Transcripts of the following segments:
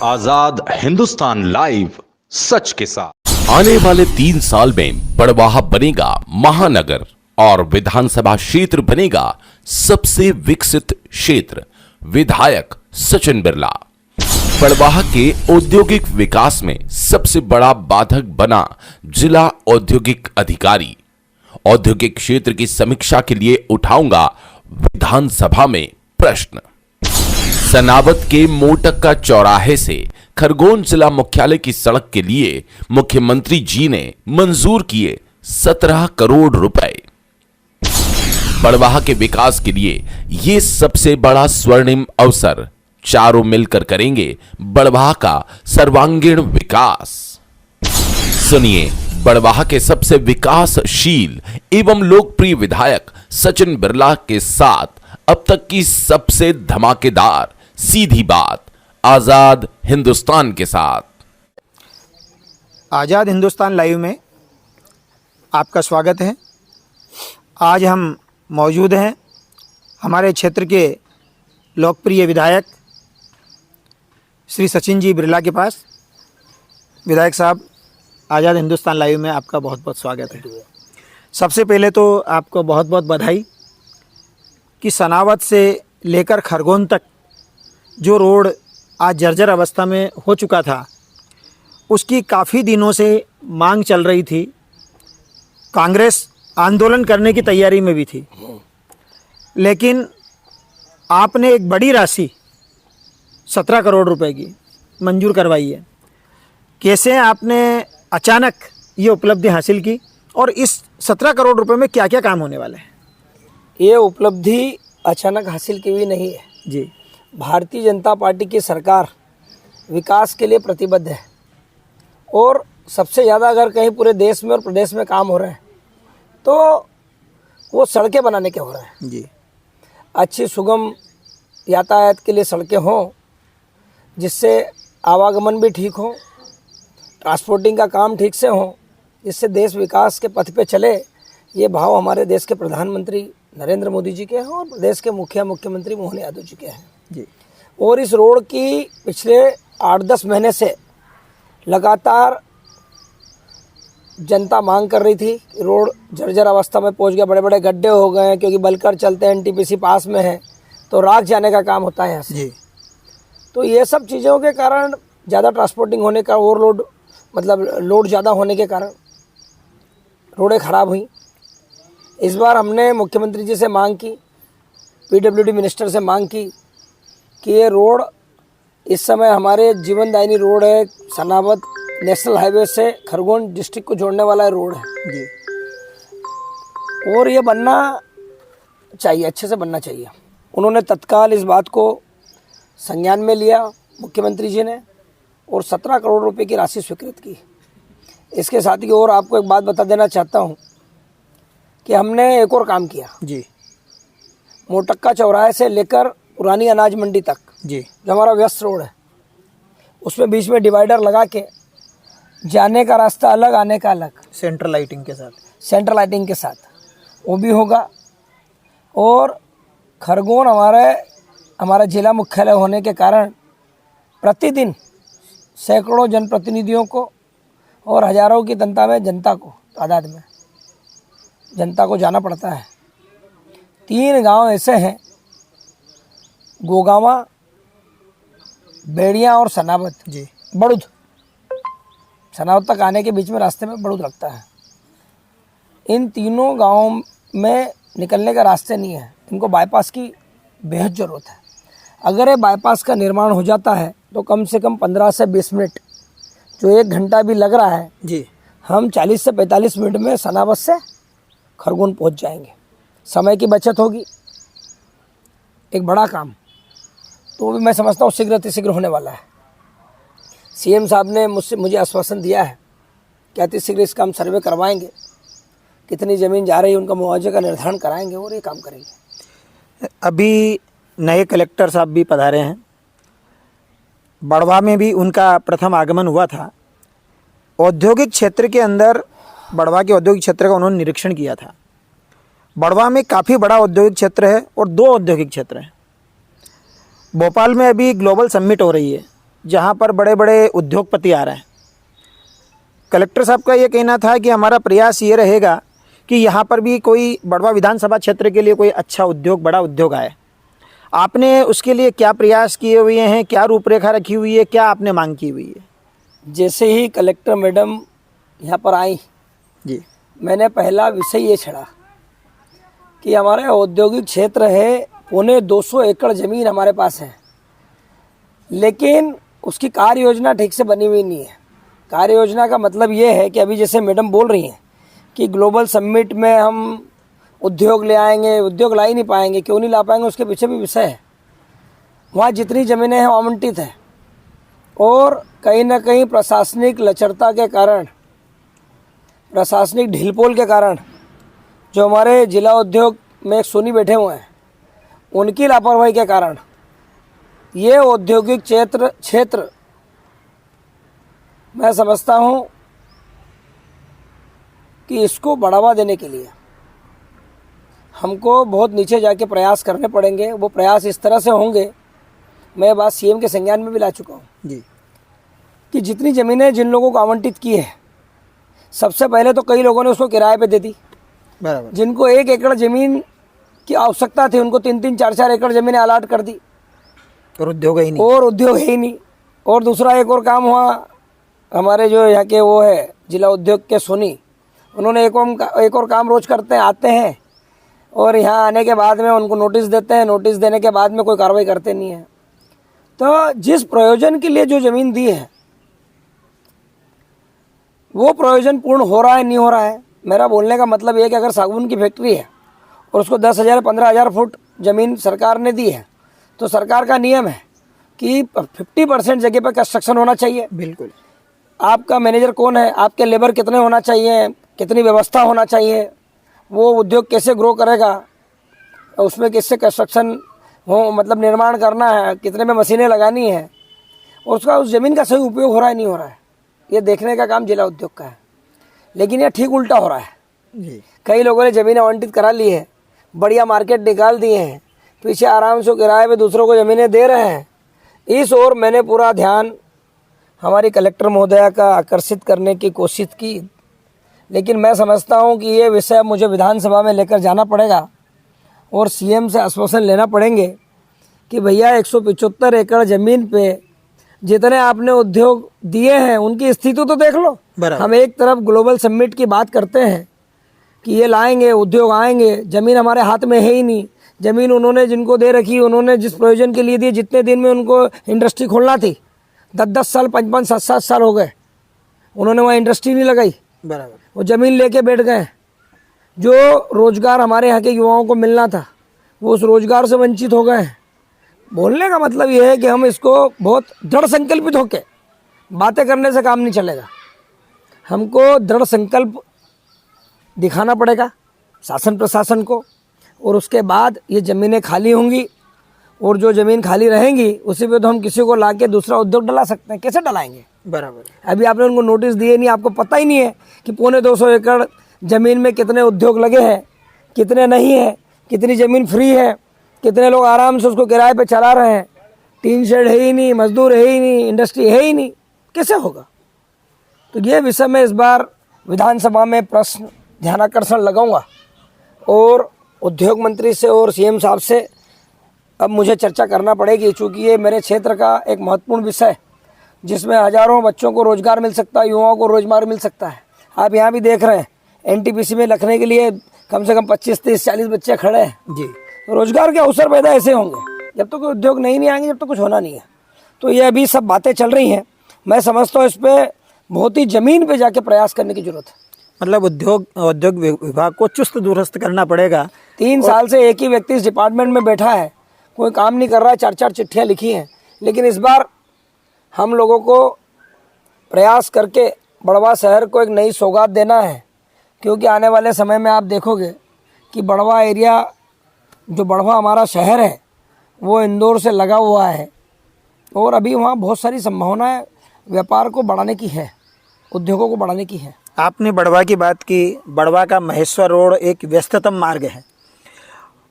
आजाद Hindustan live, सच के साथ। आने वाले 3 साल में बड़वाह बनेगा महानगर और विधानसभा क्षेत्र बनेगा सबसे विकसित क्षेत्र। विधायक सचिन बिरला। बड़वाह के औद्योगिक विकास में सबसे बड़ा बाधक बना जिला औद्योगिक अधिकारी। औद्योगिक क्षेत्र की समीक्षा के लिए उठाऊंगा विधानसभा में प्रश्न। सनावत के मोटक्का चौराहे से खरगोन जिला मुख्यालय की सड़क के लिए मुख्यमंत्री जी ने मंजूर किए 17 करोड़ रुपए। बड़वाह के विकास के लिए यह सबसे बड़ा स्वर्णिम अवसर। चारों मिलकर करेंगे बड़वाह का सर्वांगीण विकास। सुनिए बड़वाह के सबसे विकासशील एवं लोकप्रिय विधायक सचिन बिरला के साथ अब तक की सबसे धमाकेदार सीधी बात आजाद हिंदुस्तान के साथ। आज़ाद हिंदुस्तान लाइव में आपका स्वागत है। आज हम मौजूद हैं हमारे क्षेत्र के लोकप्रिय विधायक श्री सचिन जी बिरला के पास। विधायक साहब, आज़ाद हिंदुस्तान लाइव में आपका बहुत बहुत स्वागत है। सबसे पहले तो आपको बहुत बहुत बधाई कि सनावत से लेकर खरगोन तक जो रोड आज जर्जर अवस्था में हो चुका था, उसकी काफ़ी दिनों से मांग चल रही थी। कांग्रेस आंदोलन करने की तैयारी में भी थी, लेकिन आपने एक बड़ी राशि 17 करोड़ रुपए की मंजूर करवाई है। कैसे आपने अचानक ये उपलब्धि हासिल की और इस 17 करोड़ रुपए में क्या क्या काम होने वाले हैं? ये उपलब्धि अचानक हासिल की हुई नहीं है जी। भारतीय जनता पार्टी की सरकार विकास के लिए प्रतिबद्ध है और सबसे ज़्यादा अगर कहीं पूरे देश में और प्रदेश में काम हो रहे हैं तो वो सड़कें बनाने के हो रहे हैं जी। अच्छी सुगम यातायात के लिए सड़कें हों, जिससे आवागमन भी ठीक हो, ट्रांसपोर्टिंग का काम ठीक से हो, जिससे देश विकास के पथ पे चले। ये भाव हमारे देश के प्रधानमंत्री नरेंद्र मोदी जी के हैं और प्रदेश के मुख्यमंत्री मोहन यादव जी के हैं जी। और इस रोड की पिछले 8-10 महीने से लगातार जनता मांग कर रही थी। रोड जर्जर अवस्था में पहुंच गया, बड़े बड़े गड्ढे हो गए हैं क्योंकि बलकर चलते हैं, एनटीपीसी पास में है तो राख जाने का काम होता है यहाँ से। जी। तो ये सब चीज़ों के कारण ज़्यादा ट्रांसपोर्टिंग होने का ओवरलोड मतलब लोड ज़्यादा होने के कारण रोडें ख़राब हुई। इस बार हमने मुख्यमंत्री जी से मांग की, पीडब्ल्यूडी मिनिस्टर से मांग की कि ये रोड इस समय हमारे जीवनदायिनी रोड है। सनावत नेशनल हाईवे से खरगोन डिस्ट्रिक्ट को जोड़ने वाला रोड है जी। और ये बनना चाहिए, अच्छे से बनना चाहिए। उन्होंने तत्काल इस बात को संज्ञान में लिया मुख्यमंत्री जी ने और 17 करोड़ रुपए की राशि स्वीकृत की। इसके साथ ही और आपको एक बात बता देना चाहता हूँ कि हमने एक और काम किया जी। मोटक्का चौराहे से लेकर पुरानी अनाज मंडी तक जी। जो हमारा व्यस्त रोड है, उसमें बीच में डिवाइडर लगा के जाने का रास्ता अलग, आने का अलग, सेंट्रल लाइटिंग के साथ वो भी होगा। और खरगोन हमारा जिला मुख्यालय होने के कारण प्रतिदिन सैकड़ों जनप्रतिनिधियों को और हजारों की तादाद में जनता को जाना पड़ता है। 3 गांव ऐसे हैं, गोगावा, बेड़िया और सनावत जी। बड़ुद। सनावत तक आने के बीच में रास्ते में बड़ुद लगता है। इन तीनों गांवों में निकलने का रास्ते नहीं है, इनको बाईपास की बेहद ज़रूरत है। अगर ये बाईपास का निर्माण हो जाता है तो कम से कम 15 से 20 मिनट, जो 1 घंटा भी लग रहा है जी, हम 40 से 45 मिनट में सनावत से खरगोन पहुंच जाएंगे। समय की बचत होगी, एक बड़ा काम। तो भी मैं समझता हूँ शीघ्र अतिशीघ्र होने वाला है। सीएम साहब ने मुझे आश्वासन दिया है कि अतिशीघ्र इसका हम सर्वे करवाएंगे, कितनी ज़मीन जा रही है उनका मुआवजे का निर्धारण कराएंगे और ये काम करेंगे। अभी नए कलेक्टर साहब भी पधारे हैं। बड़वाह में भी उनका प्रथम आगमन हुआ था। औद्योगिक क्षेत्र के अंदर बड़वाह के औद्योगिक क्षेत्र का उन्होंने निरीक्षण किया था। बड़वाह में काफ़ी बड़ा औद्योगिक क्षेत्र है और 2 औद्योगिक क्षेत्र हैं। भोपाल में अभी ग्लोबल समिट हो रही है जहाँ पर बड़े बड़े उद्योगपति आ रहे हैं। कलेक्टर साहब का ये कहना था कि हमारा प्रयास ये रहेगा कि यहाँ पर भी कोई बड़वा विधानसभा क्षेत्र के लिए कोई अच्छा उद्योग, बड़ा उद्योग आए। आपने उसके लिए क्या प्रयास किए हुए हैं, क्या रूपरेखा रखी हुई है, क्या आपने मांग की हुई है? जैसे ही कलेक्टर मैडम यहाँ पर आई जी, मैंने पहला विषय ये छड़ा कि हमारा औद्योगिक क्षेत्र है, 250 एकड़ ज़मीन हमारे पास है, लेकिन उसकी कार्य योजना ठीक से बनी हुई नहीं है। कार्य योजना का मतलब ये है कि अभी जैसे मैडम बोल रही हैं कि ग्लोबल समिट में हम उद्योग ले आएंगे, उद्योग ला ही नहीं पाएंगे। क्यों नहीं ला पाएंगे, उसके पीछे भी विषय है। वहाँ जितनी ज़मीनें हैं आवंटित हैं और कहीं ना कहीं प्रशासनिक लचरता के कारण, प्रशासनिक ढीलपोल के कारण जो हमारे जिला उद्योग में एक सोनी बैठे हुए हैं, उनकी लापरवाही के कारण ये औद्योगिक क्षेत्र मैं समझता हूँ कि इसको बढ़ावा देने के लिए हमको बहुत नीचे जाके प्रयास करने पड़ेंगे। वो प्रयास इस तरह से होंगे, मैं बात सीएम के संज्ञान में भी ला चुका हूँ जी, कि जितनी ज़मीनें जिन लोगों को आवंटित की है, सबसे पहले तो कई लोगों ने उसको किराए पे दे दी। बराबर। जिनको 1 एकड़ ज़मीन की आवश्यकता थी उनको 3-3, 4-4 एकड़ ज़मीनें अलाट कर दी और उद्योग ही नहीं। और उद्योग है ही नहीं। और दूसरा एक और काम हुआ, हमारे जो यहाँ के वो है जिला उद्योग के सोनी, उन्होंने एक और काम रोज़ करते हैं, आते हैं और यहाँ आने के बाद में उनको नोटिस देते हैं, नोटिस देने के बाद में कोई कार्रवाई करते नहीं है। तो जिस प्रयोजन के लिए जो ज़मीन दी है वो प्रयोजन पूर्ण हो रहा है, नहीं हो रहा है। मेरा बोलने का मतलब ये है कि अगर सागवान की फैक्ट्री है और उसको 10,000 15,000 फुट ज़मीन सरकार ने दी है, तो सरकार का नियम है कि 50% जगह पर कंस्ट्रक्शन होना चाहिए। बिल्कुल। आपका मैनेजर कौन है, आपके लेबर कितने होना चाहिए, कितनी व्यवस्था होना चाहिए, वो उद्योग कैसे ग्रो करेगा, उसमें किससे कंस्ट्रक्शन हो, मतलब निर्माण करना है, कितने में मशीनें लगानी है, और उसका उस ज़मीन का सही उपयोग हो रहा है, नहीं हो रहा है, ये देखने का काम जिला उद्योग का है। लेकिन ये ठीक उल्टा हो रहा है जी। कई लोगों ने ज़मीन आवंटित करा ली है, बढ़िया मार्केट निकाल दिए हैं, पीछे आराम से किराए पे दूसरों को ज़मीनें दे रहे हैं। इस ओर मैंने पूरा ध्यान हमारी कलेक्टर महोदया का आकर्षित करने की कोशिश की, लेकिन मैं समझता हूं कि ये विषय मुझे विधानसभा में लेकर जाना पड़ेगा और सीएम से आश्वासन लेना पड़ेंगे कि भैया 175 एकड़ ज़मीन पे जितने आपने उद्योग दिए हैं उनकी स्थिति तो देख लो। हम एक तरफ ग्लोबल समिट की बात करते हैं कि ये लाएंगे, उद्योग आएंगे, ज़मीन हमारे हाथ में है ही नहीं। ज़मीन उन्होंने जिनको दे रखी, उन्होंने जिस प्रयोजन के लिए दी, जितने दिन में उनको इंडस्ट्री खोलना थी 10-10 साल, 5-5, 7-7 साल हो गए, उन्होंने वहाँ इंडस्ट्री नहीं लगाई। बराबर। वो ज़मीन लेके बैठ गए। जो रोज़गार हमारे यहाँ के युवाओं को मिलना था वो उस रोज़गार से वंचित हो गए हैं। बोलने का मतलब ये है कि हम इसको बहुत दृढ़ संकल्पित होकर, बातें करने से काम नहीं चलेगा, हमको दृढ़ संकल्प दिखाना पड़ेगा शासन प्रशासन को, और उसके बाद ये ज़मीनें खाली होंगी और जो ज़मीन खाली रहेंगी उसी पे तो हम किसी को लाके दूसरा उद्योग डला सकते हैं। कैसे डलाएंगे? बराबर। अभी आपने उनको नोटिस दिए नहीं, आपको पता ही नहीं है कि 250 एकड़ ज़मीन में कितने उद्योग लगे हैं, कितने नहीं हैं, कितनी ज़मीन फ्री है, कितने लोग आराम से उसको किराए पे चला रहे हैं, टीन शेड है ही नहीं, मजदूर है ही नहीं, इंडस्ट्री है ही नहीं, कैसे होगा? तो ये विषय में इस बार विधानसभा में प्रश्न ध्यानाकर्षण लगाऊंगा और उद्योग मंत्री से और सीएम साहब से अब मुझे चर्चा करना पड़ेगी, चूँकि ये मेरे क्षेत्र का एक महत्वपूर्ण विषय है जिसमें हज़ारों बच्चों को रोज़गार मिल सकता है, युवाओं को रोज़गार मिल सकता है। आप यहाँ भी देख रहे हैं एनटीपीसी में रखने के लिए कम से कम 25, 30, 40 बच्चे खड़े हैं जी। तो रोज़गार के अवसर पैदा ऐसे होंगे। जब तक कोई उद्योग नहीं आएंगे, जब तक कुछ होना नहीं है। तो ये अभी सब बातें चल रही हैं, मैं समझता हूँ इस पर बहुत ही ज़मीन पे जाके प्रयास करने की जरूरत है। मतलब औद्योग विभाग को चुस्त दुरुस्त करना पड़ेगा। 3 साल से एक ही व्यक्ति इस डिपार्टमेंट में बैठा है, कोई काम नहीं कर रहा है, 4-4 चिट्ठियाँ लिखी हैं। लेकिन इस बार हम लोगों को प्रयास करके बड़वा शहर को एक नई सौगात देना है, क्योंकि आने वाले समय में आप देखोगे कि बड़वा एरिया, जो बड़वा हमारा शहर है, वो इंदौर से लगा हुआ है और अभी वहाँ बहुत सारी संभावनाएं व्यापार को बढ़ाने की है, उद्योगों को बढ़ाने की है। आपने बड़वा की बात की। बड़वा का महेश्वर रोड एक व्यस्ततम मार्ग है।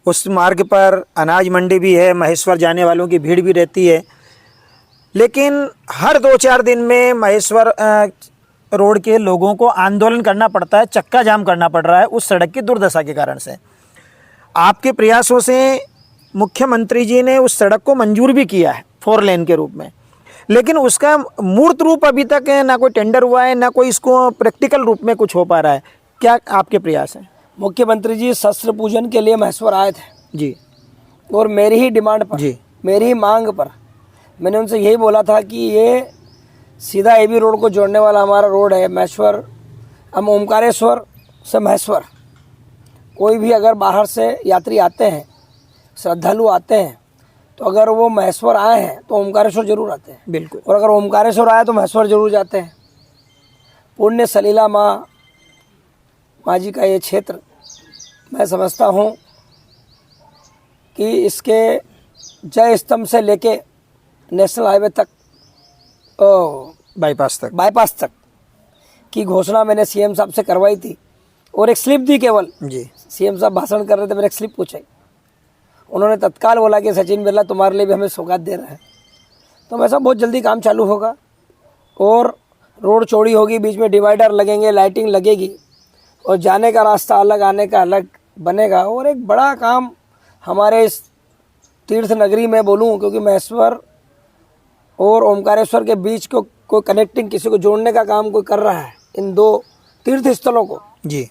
उस मार्ग पर अनाज मंडी भी है, महेश्वर जाने वालों की भीड़ भी रहती है। लेकिन हर 2-4 दिन में महेश्वर रोड के लोगों को आंदोलन करना पड़ता है, चक्का जाम करना पड़ रहा है उस सड़क की दुर्दशा के कारण से। आपके प्रयासों से मुख्यमंत्री जी ने उस सड़क को मंजूर भी किया है 4 लेन के रूप में, लेकिन उसका मूर्त रूप अभी तक ना कोई टेंडर हुआ है, ना कोई इसको प्रैक्टिकल रूप में कुछ हो पा रहा है। क्या आपके प्रयास हैं? मुख्यमंत्री जी शस्त्र पूजन के लिए महेश्वर आए थे जी, और मेरी ही डिमांड पर जी, मेरी ही मांग पर मैंने उनसे यही बोला था कि ये सीधा एबी रोड को जोड़ने वाला हमारा रोड है महेश्वर, हम ओमकारेश्वर से महेश्वर, कोई भी अगर बाहर से यात्री आते हैं, श्रद्धालु आते हैं, तो अगर वो महेश्वर आए हैं तो ओमकारेश्वर जरूर आते हैं, बिल्कुल। और अगर ओमकारेश्वर आए तो महेश्वर जरूर जाते हैं। पुण्य सलीला माँ जी का ये क्षेत्र मैं समझता हूँ कि इसके जय स्तंभ से लेके नेशनल हाईवे तक, बाईपास तक की घोषणा मैंने सीएम साहब से करवाई थी और एक स्लिप दी केवल जी। सीएम साहब भाषण कर रहे थे, मैंने एक स्लिप पूछी, उन्होंने तत्काल बोला कि सचिन बिरला तुम्हारे लिए भी हमें सौगात दे रहा है। तो मैं सब बहुत जल्दी काम चालू होगा और रोड चौड़ी होगी, बीच में डिवाइडर लगेंगे, लाइटिंग लगेगी और जाने का रास्ता अलग, आने का अलग बनेगा। और एक बड़ा काम हमारे इस तीर्थ नगरी में बोलूँ, क्योंकि महेश्वर और ओमकारेश्वर के बीच को कोई कनेक्टिंग, किसी को जोड़ने का काम कोई कर रहा है इन 2 तीर्थ स्थलों को, जी,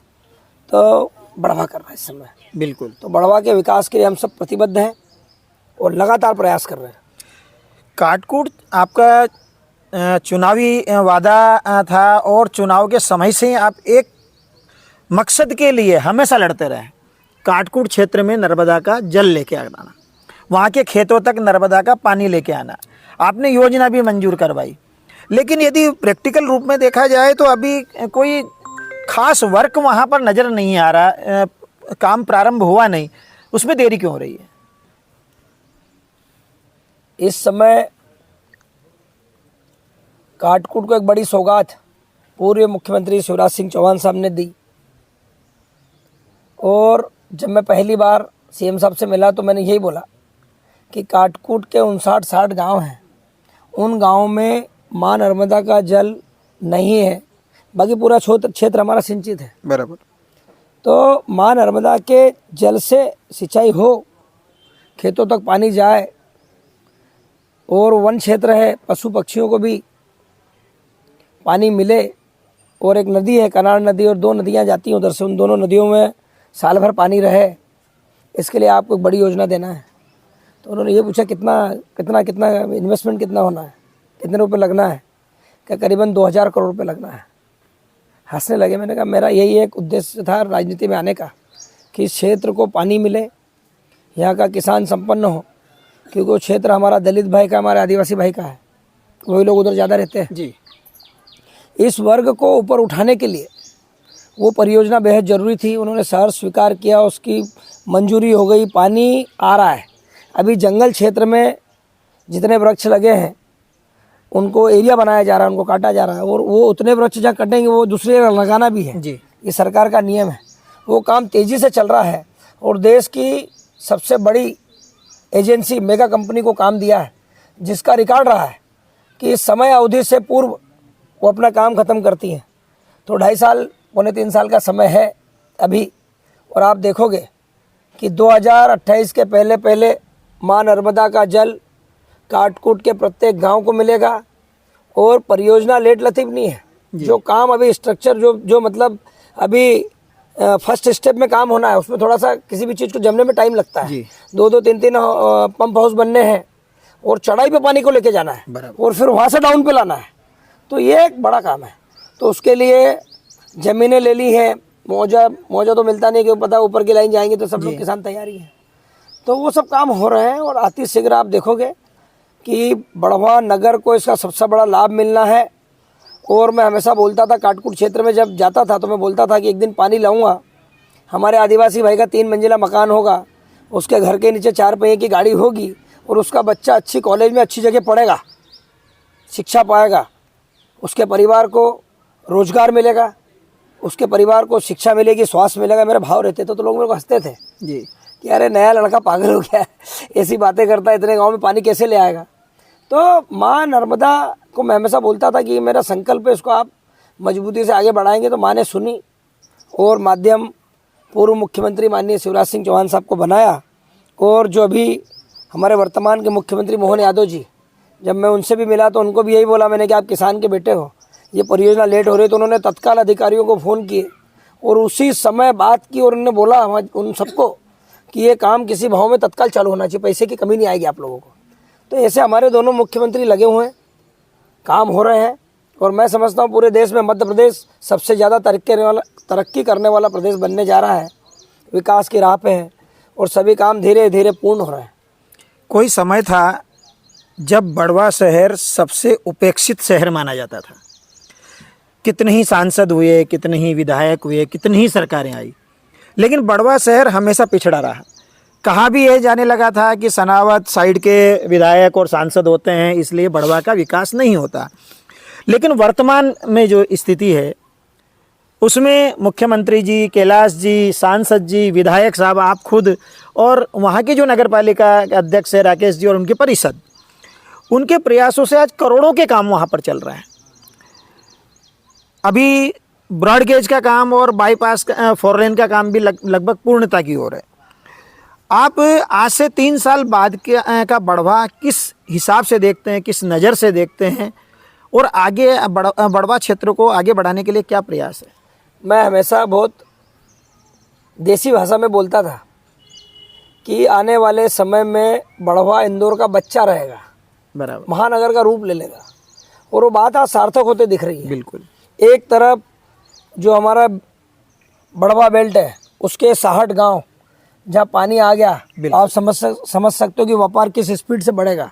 तो बढ़ावा कर रहा है इस समय। बिल्कुल। तो बढ़ावा के विकास के लिए हम सब प्रतिबद्ध हैं और लगातार प्रयास कर रहे हैं। काटकूट आपका चुनावी वादा था और चुनाव के समय से आप एक मकसद के लिए हमेशा लड़ते रहे, काटकूट क्षेत्र में नर्मदा का जल लेके आना, वहाँ के खेतों तक नर्मदा का पानी लेके आना। आपने योजना भी मंजूर करवाई, लेकिन यदि प्रैक्टिकल रूप में देखा जाए तो अभी कोई खास वर्क वहाँ पर नज़र नहीं आ रहा, काम प्रारंभ हुआ नहीं, उसमें देरी क्यों हो रही है? इस समय काटकूट को एक बड़ी सौगात पूर्व मुख्यमंत्री शिवराज सिंह चौहान साहब ने दी, और जब मैं पहली बार सीएम साहब से मिला तो मैंने यही बोला कि काटकूट के 59-60 गांव हैं, उन गांवों में माँ नर्मदा का जल नहीं है, बाकी पूरा क्षेत्र हमारा सिंचित है। बराबर। तो माँ नर्मदा के जल से सिंचाई हो, खेतों तक पानी जाए, और वन क्षेत्र है, पशु पक्षियों को भी पानी मिले, और एक नदी है कनाड़ नदी और 2 नदियाँ जाती हैं उधर से, उन दोनों नदियों में साल भर पानी रहे, इसके लिए आपको एक बड़ी योजना देना है। तो उन्होंने ये पूछा कितना इन्वेस्टमेंट कितना होना है, कितने रुपए लगना है? क्या करीबन 2000 करोड़ रुपए लगना है। हंसने लगे। मैंने कहा मेरा यही एक उद्देश्य था राजनीति में आने का कि इस क्षेत्र को पानी मिले, यहाँ का किसान संपन्न हो, क्योंकि वो क्षेत्र हमारा दलित भाई का, हमारे आदिवासी भाई का है, वही लोग उधर ज़्यादा रहते हैं जी। इस वर्ग को ऊपर उठाने के लिए वो परियोजना बेहद ज़रूरी थी। उन्होंने सहर्ष स्वीकार किया, उसकी मंजूरी हो गई, पानी आ रहा है। अभी जंगल क्षेत्र में जितने वृक्ष लगे हैं उनको एरिया बनाया जा रहा है, उनको काटा जा रहा है, और वो उतने वृक्ष जहाँ कटेंगे वो दूसरे लगाना भी है जी। ये सरकार का नियम है। वो काम तेज़ी से चल रहा है और देश की सबसे बड़ी एजेंसी मेगा कंपनी को काम दिया है, जिसका रिकॉर्ड रहा है कि इस समय अवधि से पूर्व वो अपना काम ख़त्म करती हैं। तो 2.5 साल पौने 3 साल का समय है अभी, और आप देखोगे कि 2028 के पहले माँ नर्मदा का जल काटकूट के प्रत्येक गांव को मिलेगा। और परियोजना लेट लतीफ़ नहीं है, जो काम अभी स्ट्रक्चर जो मतलब अभी फर्स्ट स्टेप में काम होना है, उसमें थोड़ा सा किसी भी चीज़ को जमने में टाइम लगता है। 2-2 3-3 पंप हाउस बनने हैं और चढ़ाई पे पानी को लेके जाना है और फिर वहाँ से डाउन पे लाना है, तो ये एक बड़ा काम है। तो उसके लिए ज़मीनें ले ली हैं, मुआवजा तो मिलता नहीं, क्योंकि पता ऊपर की लाइन जाएंगे तो सब लोग किसान तैयारी है। तो वो सब काम हो रहे हैं और अति शीघ्र आप देखोगे कि बढ़वा नगर को इसका सबसे बड़ा लाभ मिलना है। और मैं हमेशा बोलता था, काटकूट क्षेत्र में जब जाता था तो मैं बोलता था कि एक दिन पानी लाऊंगा, हमारे आदिवासी भाई का 3 मंजिला मकान होगा, उसके घर के नीचे 4 पहिए की गाड़ी होगी और उसका बच्चा अच्छी कॉलेज में अच्छी जगह पढ़ेगा, शिक्षा पाएगा, उसके परिवार को रोजगार मिलेगा, उसके परिवार को शिक्षा मिलेगी, स्वास्थ्य मिलेगा। मेरे भाव रहते थे तो लोग मेरे को हंसते थे जी कि अरे नया लड़का पागल हो गया है, ऐसी बातें करता है, इतने गाँव में पानी कैसे ले आएगा। तो माँ नर्मदा को मैं हमेशा बोलता था कि ये मेरा संकल्प है, इसको आप मजबूती से आगे बढ़ाएंगे। तो माँ ने सुनी और माध्यम पूर्व मुख्यमंत्री माननीय शिवराज सिंह चौहान साहब को बनाया। और जो अभी हमारे वर्तमान के मुख्यमंत्री मोहन यादव जी, जब मैं उनसे भी मिला तो उनको भी यही बोला मैंने कि आप किसान के बेटे हो, ये परियोजना लेट हो रही है। तो उन्होंने तत्काल अधिकारियों को फ़ोन किए और उसी समय बात की और उन्होंने बोला उन सबको कि ये काम किसी भाव में तत्काल चालू होना चाहिए, पैसे की कमी नहीं आएगी आप लोगों को। तो ऐसे हमारे दोनों मुख्यमंत्री लगे हुए हैं, काम हो रहे हैं। और मैं समझता हूँ पूरे देश में मध्य प्रदेश सबसे ज़्यादा तरक्की करने वाला प्रदेश बनने जा रहा है, विकास की राह पे है और सभी काम धीरे धीरे पूर्ण हो रहे हैं। कोई समय था जब बड़वा शहर सबसे उपेक्षित शहर माना जाता था। कितने ही सांसद हुए, कितने ही विधायक हुए, कितनी ही सरकारें आई, लेकिन बड़वा शहर हमेशा पिछड़ा रहा। कहाँ भी ये जाने लगा था कि सनावत साइड के विधायक और सांसद होते हैं, इसलिए बड़वा का विकास नहीं होता। लेकिन वर्तमान में जो स्थिति है उसमें मुख्यमंत्री जी, कैलाश जी, सांसद जी, विधायक साहब, आप खुद और वहाँ की जो नगर पालिका के अध्यक्ष है राकेश जी और उनके परिषद, उनके प्रयासों से आज करोड़ों के काम वहाँ पर चल रहे हैं। अभी ब्रॉड गेज का काम और बाईपास का 4 लेन का काम भी लगभग पूर्णता की ओर है। आप आज से 3 साल बाद का बड़वा किस हिसाब से देखते हैं, किस नज़र से देखते हैं और आगे बड़वा क्षेत्र को आगे बढ़ाने के लिए क्या प्रयास है? मैं हमेशा बहुत देसी भाषा में बोलता था कि आने वाले समय में बड़वा इंदौर का बच्चा रहेगा, बराबर, महानगर का रूप ले लेगा। और वो बात आज सार्थक होते दिख रही है। बिल्कुल। एक तरफ जो हमारा बड़वा बेल्ट है उसके 60 गांव जहाँ पानी आ गया, आप समझ सकते हो कि व्यापार किस स्पीड से बढ़ेगा।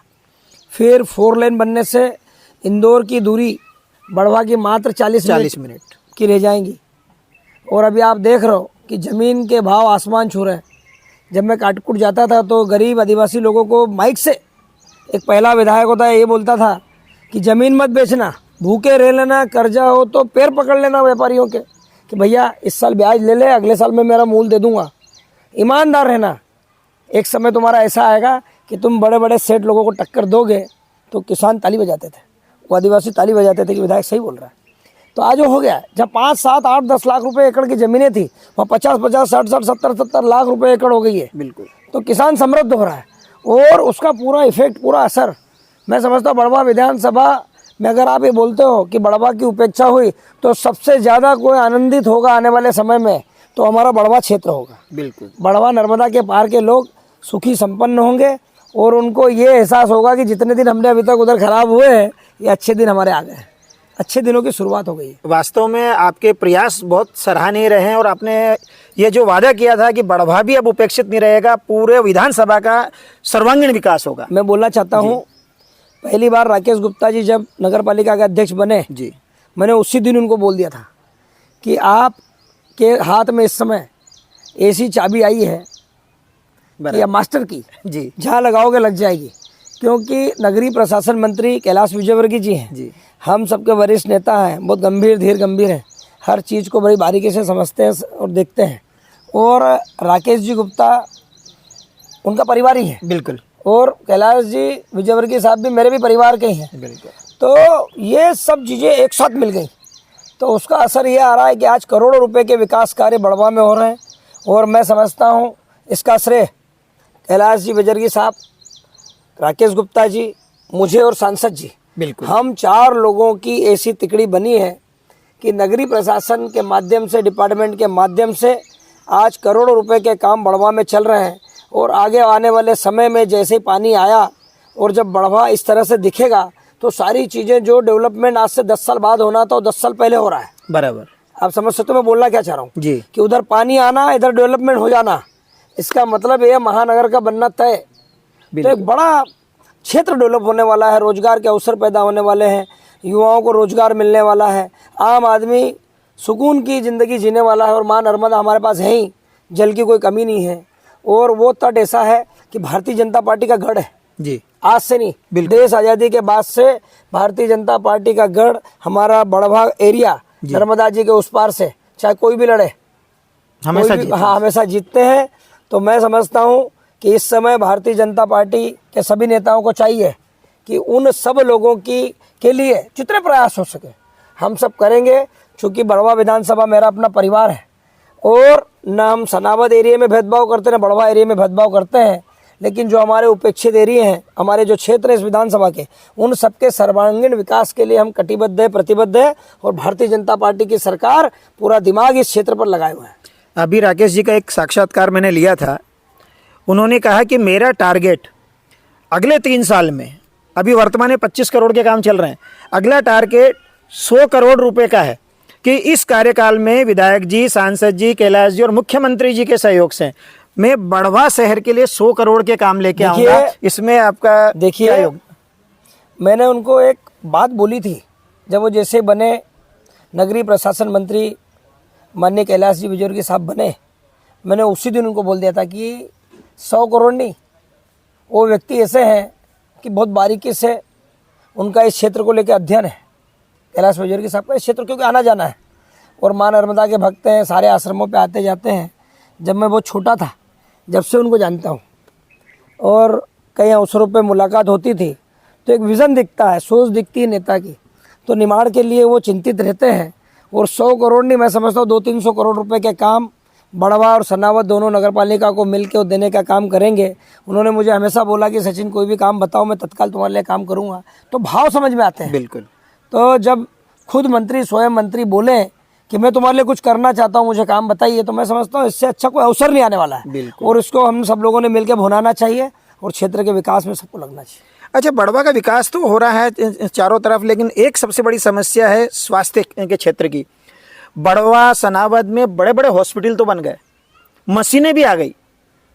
फिर 4 लेन बनने से इंदौर की दूरी बड़वा की मात्र 40 मिनट की रह जाएंगी। और अभी आप देख रहे हो कि ज़मीन के भाव आसमान छू रहे हैं। जब मैं काटकुट जाता था तो गरीब आदिवासी लोगों को माइक से एक पहला विधायक होता है ये बोलता था कि ज़मीन मत बेचना, भूखे रह लेना, कर्जा हो तो पैर पकड़ लेना व्यापारियों के कि भैया इस साल ब्याज ले ले, अगले साल मैं मेरा मूल दे दूंगा। ईमानदार रहना। एक समय तुम्हारा ऐसा आएगा कि तुम बड़े बड़े सेठ लोगों को टक्कर दोगे। तो किसान ताली बजाते थे, वो आदिवासी ताली बजाते थे कि विधायक सही बोल रहा है। तो आज हो गया, जब 5, 7, 8, 10 लाख रुपए एकड़ की ज़मीनें थी वहाँ 50, 60, 70 लाख रुपए एकड़ हो गई है। बिल्कुल। तो किसान समृद्ध हो रहा है और उसका पूरा इफेक्ट, पूरा असर मैं समझता हूँ बड़वा विधानसभा में अगर आप ये बोलते हो कि बड़वा की उपेक्षा हुई तो सबसे ज़्यादा कोई आनंदित होगा आने वाले समय में तो हमारा बड़वा क्षेत्र होगा। बिल्कुल। बड़वा नर्मदा के पार के लोग सुखी संपन्न होंगे और उनको ये एहसास होगा कि जितने दिन हमने अभी तक उधर खराब हुए हैं ये अच्छे दिन हमारे आ गए हैं, अच्छे दिनों की शुरुआत हो गई है। वास्तव में आपके प्रयास बहुत सराहनीय रहे हैं और आपने ये जो वादा किया था कि बड़वा भी अब उपेक्षित नहीं रहेगा, पूरे विधानसभा का सर्वांगीण विकास होगा। मैं बोलना चाहता हूँ, पहली बार राकेश गुप्ता जी जब नगर पालिका के अध्यक्ष बने जी, मैंने उसी दिन उनको बोल दिया था कि आप के हाथ में इस समय ऐसी चाबी आई है या मास्टर की जी, जहाँ लगाओगे लग जाएगी। क्योंकि नगरीय प्रशासन मंत्री कैलाश विजयवर्गीय जी हैं जी, हम सबके वरिष्ठ नेता हैं, बहुत गंभीर धीर गंभीर हैं, हर चीज़ को बड़ी बारीकी से समझते हैं और देखते हैं। और राकेश जी गुप्ता उनका परिवार ही है। बिल्कुल। और कैलाश जी विजयवर्गीय साहब भी मेरे भी परिवार के ही हैं। बिल्कुल। तो ये सब चीज़ें एक साथ मिल गई तो उसका असर ये आ रहा है कि आज करोड़ों रुपए के विकास कार्य बड़वा में हो रहे हैं। और मैं समझता हूँ इसका श्रेय कैलाश जी विजयवर्गीय साहब, राकेश गुप्ता जी, मुझे और सांसद जी, बिल्कुल, हम 4 लोगों की ऐसी तिकड़ी बनी है कि नगरीय प्रशासन के माध्यम से, डिपार्टमेंट के माध्यम से आज करोड़ों रुपए के काम बड़वा में चल रहे हैं। और आगे आने वाले समय में जैसे ही पानी आया और जब बड़वा इस तरह से दिखेगा तो सारी चीज़ें जो डेवलपमेंट आज से 10 साल बाद होना था वो 10 साल पहले हो रहा है। बराबर। आप समझ सकते हो मैं बोलना क्या चाह रहा हूँ जी, कि उधर पानी आना, इधर डेवलपमेंट हो जाना, इसका मतलब ये महानगर का बनना तय। तो एक बड़ा क्षेत्र डेवलप होने वाला है, रोजगार के अवसर पैदा होने वाले हैं, युवाओं को रोजगार मिलने वाला है, आम आदमी सुकून की ज़िंदगी जीने वाला है। और माँ नर्मदा हमारे पास है ही, जल की कोई कमी नहीं है। और वो तट ऐसा है कि भारतीय जनता पार्टी का गढ़ है जी, आज से नहीं, देश आज़ादी के बाद से भारतीय जनता पार्टी का गढ़ हमारा बड़वा एरिया नर्मदा जी के उस पार से, चाहे कोई भी लड़े हमेशा जीतते हैं। तो मैं समझता हूँ कि इस समय भारतीय जनता पार्टी के सभी नेताओं को चाहिए कि उन सब लोगों के लिए जितने प्रयास हो सके हम सब करेंगे। चूँकि बड़वा विधानसभा मेरा अपना परिवार है और न हम सनावद एरिया में भेदभाव करते हैं न बड़वा एरिया में भेदभाव करते हैं, लेकिन जो हमारे उपेक्षित एरिया हैं, हमारे जो क्षेत्र है इस विधानसभा के, उन सबके सर्वांगीण विकास के लिए हम कटिबद्ध है, प्रतिबद्ध है और भारतीय जनता पार्टी की सरकार पूरा दिमाग इस क्षेत्र पर लगाए हुए है। अभी राकेश जी का एक साक्षात्कार मैंने लिया था, उन्होंने कहा कि मेरा टारगेट अगले 3 साल में, अभी वर्तमान में 25 करोड़ के काम चल रहे हैं, अगला टारगेट 100 करोड़ रुपए का है कि इस कार्यकाल में विधायक जी, सांसद जी, कैलाश जी और मुख्यमंत्री जी के सहयोग से मैं बड़वा शहर के लिए 100 करोड़ के काम लेके आऊंगा। इसमें आपका देखिए, मैंने उनको एक बात बोली थी जब वो जैसे बने नगरीय प्रशासन मंत्री माननीय कैलाश जी विजयवर्गीय साहब बने, मैंने उसी दिन उनको बोल दिया था कि 100 करोड़ नहीं, वो व्यक्ति ऐसे हैं कि बहुत बारीकी से उनका इस क्षेत्र को लेकर अध्ययन है। कैलाश विजयवर्गीय साहब का इस क्षेत्र क्योंकि आना जाना है और माँ नर्मदा के भक्त हैं, सारे आश्रमों पे आते जाते हैं। जब मैं बहुत छोटा था जब से उनको जानता हूँ और कई अवसरों पे मुलाकात होती थी तो एक विज़न दिखता है, सोच दिखती है नेता की, तो निर्माण के लिए वो चिंतित रहते हैं। और 100 करोड़ नहीं, मैं समझता हूँ 200-300 करोड़ रुपए के काम बड़वा और सनावद दोनों नगरपालिका को मिलकर देने का काम करेंगे। उन्होंने मुझे हमेशा बोला कि सचिन कोई भी काम बताओ, मैं तत्काल तुम्हारे लिए काम करूँगा। तो भाव समझ में आते हैं। बिल्कुल। तो जब खुद मंत्री, स्वयं मंत्री बोले कि मैं तुम्हारे लिए कुछ करना चाहता हूँ, मुझे काम बताइए, तो मैं समझता हूँ इससे अच्छा कोई अवसर नहीं आने वाला है। और इसको हम सब लोगों ने मिलकर भुनाना चाहिए और क्षेत्र के विकास में सबको लगना चाहिए। अच्छा, बड़वा का विकास तो हो रहा है चारों तरफ, लेकिन एक सबसे बड़ी समस्या है स्वास्थ्य के क्षेत्र की। बड़वा, सनावद में बड़े बड़े हॉस्पिटल तो बन गए, मशीनें भी आ गई,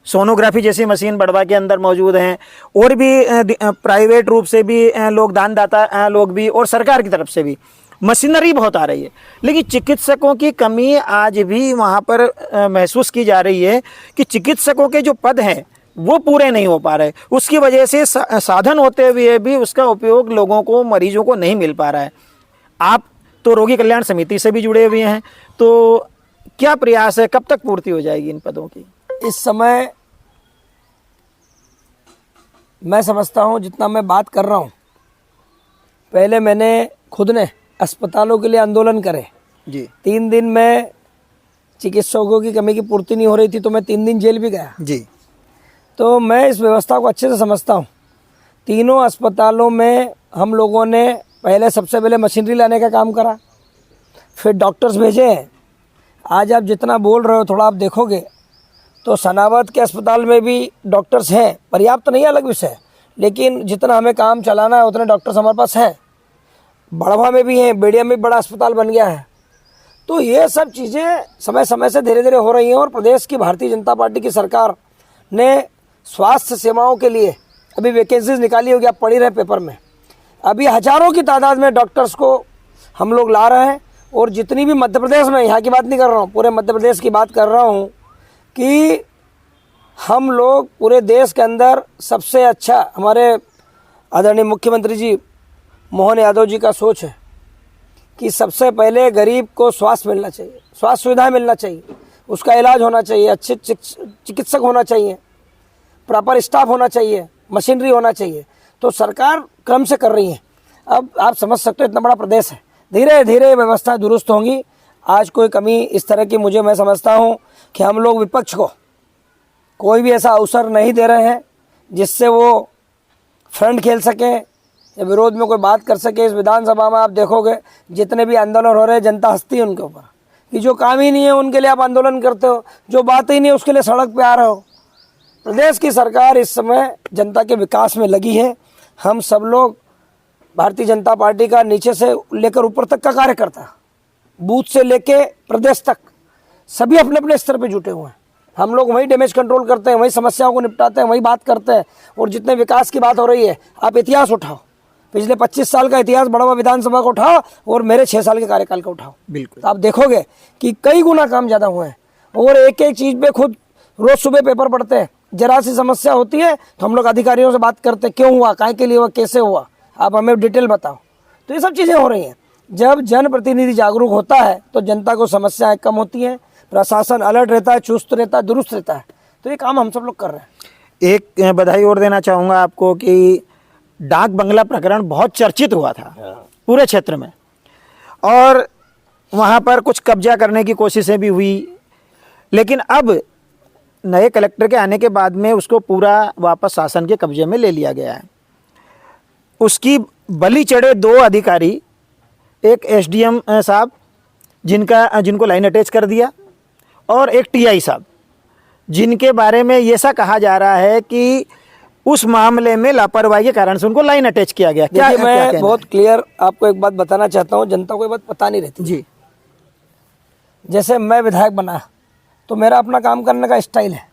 सोनोग्राफी जैसी मशीन बड़वा के अंदर मौजूद हैं, और भी प्राइवेट रूप से भी लोग, दानदाता लोग भी, और सरकार की तरफ से भी मशीनरी बहुत आ रही है। लेकिन चिकित्सकों की कमी आज भी वहाँ पर महसूस की जा रही है कि चिकित्सकों के जो पद हैं वो पूरे नहीं हो पा रहे। उसकी वजह से साधन होते हुए भी उसका उपयोग लोगों को, मरीजों को नहीं मिल पा रहा है। आप तो रोगी कल्याण समिति से भी जुड़े हुए हैं, तो क्या प्रयास है, कब तक पूर्ति हो जाएगी इन पदों की? इस समय मैं समझता हूँ, जितना मैं बात कर रहा हूँ, पहले मैंने खुद ने अस्पतालों के लिए आंदोलन करे जी। 3 दिन में चिकित्सकों की कमी की पूर्ति नहीं हो रही थी तो मैं 3 दिन जेल भी गया जी। तो मैं इस व्यवस्था को अच्छे से समझता हूँ। तीनों अस्पतालों में हम लोगों ने पहले, सबसे पहले मशीनरी लाने का काम करा, फिर डॉक्टर्स भेजे हैं। आज आप जितना बोल रहे हो, थोड़ा आप देखोगे तो सनावद के अस्पताल में भी डॉक्टर्स हैं, पर्याप्त नहीं है अलग विषय, लेकिन जितना हमें काम चलाना है उतने डॉक्टर्स हमारे पास हैं। बड़वा में भी हैं, बेड़िया में बड़ा अस्पताल बन गया है। तो ये सब चीज़ें समय समय से धीरे धीरे हो रही हैं और प्रदेश की भारतीय जनता पार्टी की सरकार ने स्वास्थ्य सेवाओं के लिए अभी वैकेंसीज निकाली होगी, आप पढ़ी रहे पेपर में। अभी हज़ारों की तादाद में डॉक्टर्स को हम लोग ला रहे हैं। और जितनी भी मध्य प्रदेश में, यहाँ की बात नहीं कर रहा हूँ, पूरे मध्य प्रदेश की बात कर रहा हूँ कि हम लोग पूरे देश के अंदर सबसे अच्छा, हमारे आदरणीय मुख्यमंत्री जी मोहन यादव जी का सोच है कि सबसे पहले गरीब को स्वास्थ्य मिलना चाहिए, स्वास्थ्य सुविधाएं मिलना चाहिए, उसका इलाज होना चाहिए, अच्छे चिकित्सक होना चाहिए, प्रॉपर स्टाफ होना चाहिए, मशीनरी होना चाहिए। तो सरकार क्रम से कर रही है। अब आप समझ सकते हो इतना बड़ा प्रदेश है, धीरे धीरे व्यवस्था दुरुस्त होंगी। आज कोई कमी इस तरह की, मैं समझता हूँ कि हम लोग विपक्ष को कोई भी ऐसा अवसर नहीं दे रहे हैं जिससे वो फ्रंट खेल सकें या विरोध में कोई बात कर सके। इस विधानसभा में आप देखोगे जितने भी आंदोलन हो रहे हैं, जनता हंसती है उनके ऊपर कि जो काम ही नहीं है उनके लिए आप आंदोलन करते हो, जो बात ही नहीं है उसके लिए सड़क पे आ रहे हो। प्रदेश की सरकार इस समय जनता के विकास में लगी है। हम सब लोग भारतीय जनता पार्टी का नीचे से लेकर ऊपर तक का कार्यकर्ता, बूथ से लेके प्रदेश तक, सभी अपने अपने स्तर पे जुटे हुए हैं। हम लोग वही डैमेज कंट्रोल करते हैं, वही समस्याओं को निपटाते हैं, वही बात करते हैं। और जितने विकास की बात हो रही है, आप इतिहास उठाओ, पिछले 25 साल का इतिहास बड़वा विधानसभा का उठाओ और मेरे 6 साल के कार्यकाल का उठाओ, बिल्कुल, तो आप देखोगे कि कई गुना काम ज़्यादा हुए हैं। और एक एक चीज़ पे खुद रोज़ सुबह पेपर पढ़ते हैं, जरा सी समस्या होती है तो हम लोग अधिकारियों से बात करते हैं, क्यों हुआ, काहे के लिए हुआ, कैसे हुआ, आप हमें डिटेल बताओ। तो ये सब चीज़ें हो रही हैं। जब जनप्रतिनिधि जागरूक होता है तो जनता को समस्याएं कम होती हैं, प्रशासन अलर्ट रहता है, चुस्त रहता है, दुरुस्त रहता है। तो ये काम हम सब लोग कर रहे हैं। एक बधाई और देना चाहूँगा आपको कि डाक बंगला प्रकरण बहुत चर्चित हुआ था पूरे क्षेत्र में, और वहाँ पर कुछ कब्जा करने की कोशिशें भी हुई। लेकिन अब नए कलेक्टर के आने के बाद में उसको पूरा वापस शासन के कब्जे में ले लिया गया है। उसकी बलि चढ़े 2 अधिकारी, एक एसडीएम साहब जिनको लाइन अटैच कर दिया, और एक टीआई साहब जिनके बारे में ये सा कहा जा रहा है कि उस मामले में लापरवाही के कारण से उनको लाइन अटैच किया गया। क्या देखिए, मैं बहुत क्लियर आपको एक बात बताना चाहता हूँ, जनता को ये बात पता नहीं रहती जी। जैसे मैं विधायक बना तो मेरा अपना काम करने का स्टाइल है।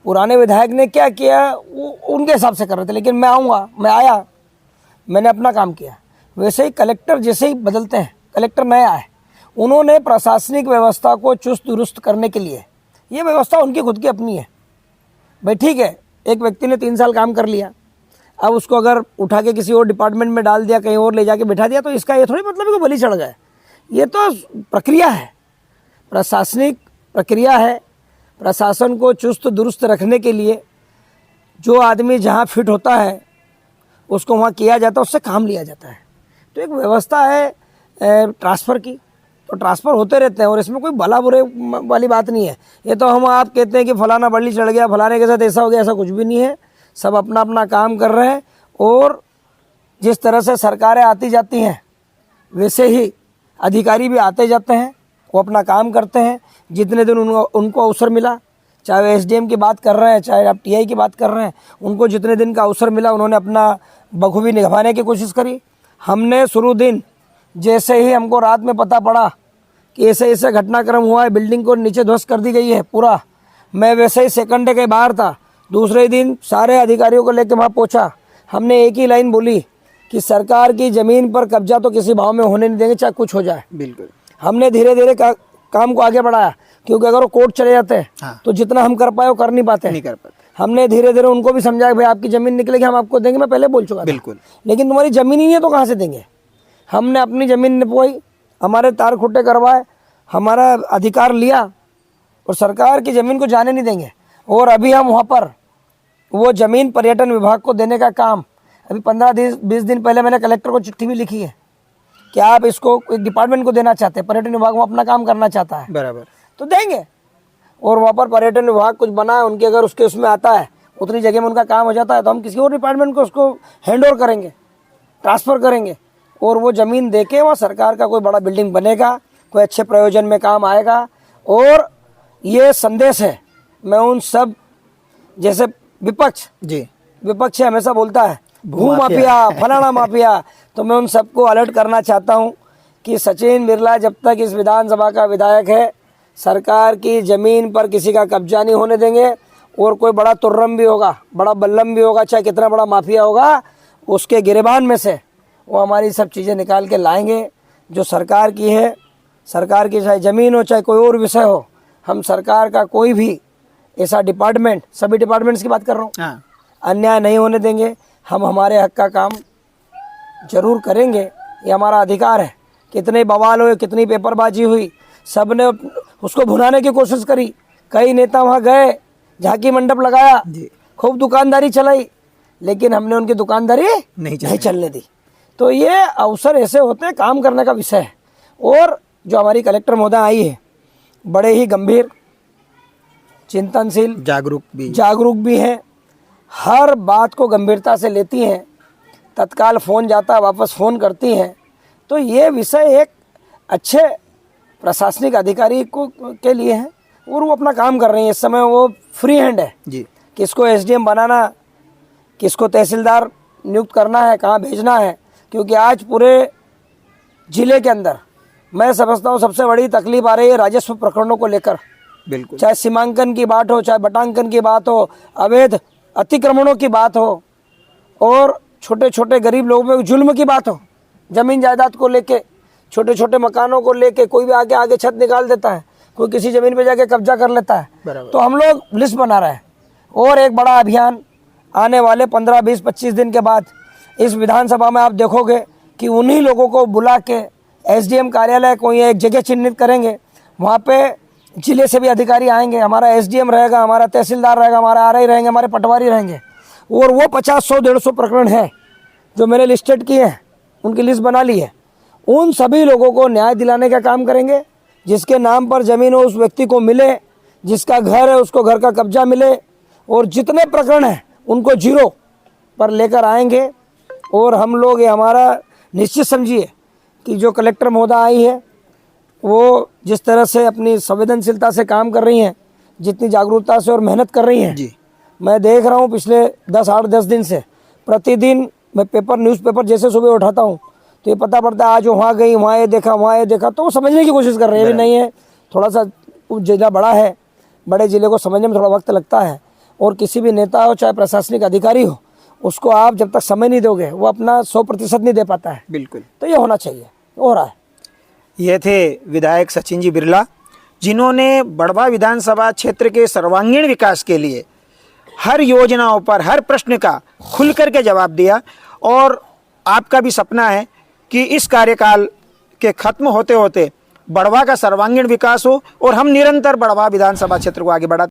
पुराने विधायक ने क्या किया वो उनके हिसाब से कर रहे थे, लेकिन मैं आया, मैंने अपना काम किया। वैसे ही कलेक्टर जैसे ही बदलते हैं, कलेक्टर नया है, उन्होंने प्रशासनिक व्यवस्था को चुस्त दुरुस्त करने के लिए, ये व्यवस्था उनकी खुद की अपनी है भाई, ठीक है। एक व्यक्ति ने 3 साल काम कर लिया, अब उसको अगर उठा के किसी और डिपार्टमेंट में डाल दिया, कहीं और ले जाके बिठा दिया, तो इसका ये थोड़ी मतलब है कि बलि चढ़ गए। ये तो प्रक्रिया है, प्रशासनिक प्रक्रिया है। प्रशासन को चुस्त दुरुस्त रखने के लिए जो आदमी जहाँ फिट होता है उसको वहाँ किया जाता है, उससे काम लिया जाता है। तो एक व्यवस्था है ट्रांसफ़र की, तो ट्रांसफ़र होते रहते हैं, और इसमें कोई भला बुरे वाली बात नहीं है। ये तो हम आप कहते हैं कि फलाना बलि चढ़ गया, फलाने के साथ ऐसा हो गया, ऐसा कुछ भी नहीं है। सब अपना अपना काम कर रहे हैं, और जिस तरह से सरकारें आती जाती हैं वैसे ही अधिकारी भी आते जाते हैं, वो अपना काम करते हैं। जितने दिन उनको अवसर मिला, चाहे एसडीएम की बात कर रहे हैं, चाहे आप टीआई की बात कर रहे हैं, उनको जितने दिन का अवसर मिला उन्होंने अपना बखूबी निभाने की कोशिश करी। हमने शुरू दिन जैसे ही हमको रात में पता पड़ा कि ऐसे ऐसे घटनाक्रम हुआ है, बिल्डिंग को नीचे ध्वस्त कर दी गई है पूरा, मैं वैसे ही सेकंड के बाहर था। दूसरे दिन सारे अधिकारियों को लेकर वहाँ पहुँचा। हमने एक ही लाइन बोली कि सरकार की ज़मीन पर कब्जा तो किसी भाव में होने नहीं देंगे, चाहे कुछ हो जाए। बिल्कुल। हमने धीरे धीरे काम को आगे बढ़ाया, क्योंकि अगर वो कोर्ट चले जाते हैं हाँ। तो जितना हम कर पाए वो कर नहीं पाते। हमने धीरे धीरे उनको भी समझाया, भाई आपकी ज़मीन निकलेगी, हम आपको देंगे। मैं पहले बोल चुका था, बिल्कुल, लेकिन तुम्हारी ज़मीन ही नहीं है तो कहाँ से देंगे। हमने अपनी ज़मीन निपवाई, हमारे तार खुट्टे करवाए, हमारा अधिकार लिया, और सरकार की ज़मीन को जाने नहीं देंगे। और अभी हम वहाँ पर वो ज़मीन पर्यटन विभाग को देने का काम, अभी 15-20 दिन पहले मैंने कलेक्टर को चिट्ठी भी लिखी है कि आप इसको एक डिपार्टमेंट को देना चाहते हैं, पर्यटन विभाग वो अपना काम करना चाहता है, बराबर, तो देंगे। और वहाँ पर पर्यटन विभाग कुछ बना है, उनके अगर उसके उसमें आता है, उतनी जगह में उनका काम हो जाता है, तो हम किसी और डिपार्टमेंट को उसको हैंड ओवर करेंगे, ट्रांसफ़र करेंगे, और वो ज़मीन देके वहाँ सरकार का कोई बड़ा बिल्डिंग बनेगा, कोई अच्छे प्रयोजन में काम आएगा। और ये संदेश है, मैं उन सब, जैसे विपक्ष हमेशा बोलता है भू माफिया, फलाना माफिया, तो मैं उन सबको अलर्ट करना चाहता हूं कि सचिन बिरला जब तक इस विधानसभा का विधायक है, सरकार की ज़मीन पर किसी का कब्जा नहीं होने देंगे। और कोई बड़ा तुर्रम भी होगा, बड़ा बल्लम भी होगा, चाहे कितना बड़ा माफिया होगा, उसके गिरेबान में से वो हमारी सब चीज़ें निकाल के लाएंगे जो सरकार की है। सरकार की चाहे ज़मीन हो, चाहे कोई और विषय हो, हम सरकार का कोई भी ऐसा डिपार्टमेंट, सभी डिपार्टमेंट्स की बात कर रहा हूँ, अन्याय नहीं होने देंगे। हम हमारे हक का काम जरूर करेंगे, ये हमारा अधिकार है। कितने बवाल हुए, कितनी पेपरबाजी हुई, सब ने उसको भुनाने की कोशिश करी। कई नेता वहाँ गए, झांकी मंडप लगाया, खूब दुकानदारी चलाई, लेकिन हमने उनकी दुकानदारी नहीं चलने दी। तो ये अवसर ऐसे होते हैं, काम करने का विषय है। और जो हमारी कलेक्टर महोदय आई है, बड़े ही गंभीर, चिंतनशील, जागरूक भी हैं, हर बात को गंभीरता से लेती हैं, तत्काल फ़ोन जाता है वापस फ़ोन करती हैं। तो ये विषय एक अच्छे प्रशासनिक अधिकारी को के लिए है, और वो अपना काम कर रही हैं। इस समय वो फ्री हैंड है जी, किसको एसडीएम बनाना, किसको तहसीलदार नियुक्त करना है, कहाँ भेजना है। क्योंकि आज पूरे ज़िले के अंदर मैं समझता हूँ सबसे बड़ी तकलीफ आ रही है राजस्व प्रकरणों को लेकर। बिल्कुल, चाहे सीमांकन की बात हो, चाहे बटांकन की बात हो, अवैध अतिक्रमणों की बात हो, और छोटे छोटे गरीब लोगों में जुल्म की बात हो, ज़मीन जायदाद को लेके, छोटे छोटे मकानों को लेके, कोई भी आगे छत निकाल देता है, कोई किसी ज़मीन पे जाके कब्जा कर लेता है। तो हम लोग लिस्ट बना रहे हैं, और एक बड़ा अभियान आने वाले 15, 20, 25 दिन के बाद इस विधानसभा में आप देखोगे कि उन्हीं लोगों को बुला के एसडीएम कार्यालय कोई एक जगह चिन्हित करेंगे, वहाँ पे जिले से भी अधिकारी आएंगे, हमारा एसडीएम रहेगा, हमारा तहसीलदार रहेगा, हमारा आरआई रहेंगे, हमारे पटवारी रहेंगे, और वो 50, 100, 150 प्रकरण है जो मैंने लिस्टेड किए हैं, उनकी लिस्ट बना ली है, उन सभी लोगों को न्याय दिलाने का काम करेंगे। जिसके नाम पर ज़मीन हो उस व्यक्ति को मिले, जिसका घर है उसको घर का कब्जा मिले, और जितने प्रकरण हैं उनको जीरो पर लेकर आएंगे। और हम लोग, ये हमारा निश्चित समझिए कि जो कलेक्टर महोदय आई है वो जिस तरह से अपनी संवेदनशीलता से काम कर रही हैं, जितनी जागरूकता से और मेहनत कर रही हैं जी। मैं देख रहा हूँ पिछले 10 दिन से प्रतिदिन मैं न्यूज़पेपर जैसे सुबह उठाता हूँ तो ये पता पड़ता है आज वहाँ गई, वहाँ ये देखा, वहाँ ये देखा, तो वो समझने की कोशिश कर रहे हैं। भी नहीं है, थोड़ा सा जिला बड़ा है, बड़े ज़िले को समझने में थोड़ा वक्त लगता है, और किसी भी नेता हो चाहे प्रशासनिक अधिकारी हो, उसको आप जब तक समय नहीं दोगे वो अपना 100% नहीं दे पाता है। बिल्कुल, तो ये होना चाहिए, हो रहा है। ये थे विधायक सचिन जी बिरला, जिन्होंने बड़वा विधानसभा क्षेत्र के सर्वांगीण विकास के लिए हर योजनाओं पर हर प्रश्न का खुल करके जवाब दिया। और आपका भी सपना है कि इस कार्यकाल के खत्म होते होते बड़वा का सर्वांगीण विकास हो और हम निरंतर बड़वा विधानसभा क्षेत्र को आगे बढ़ाते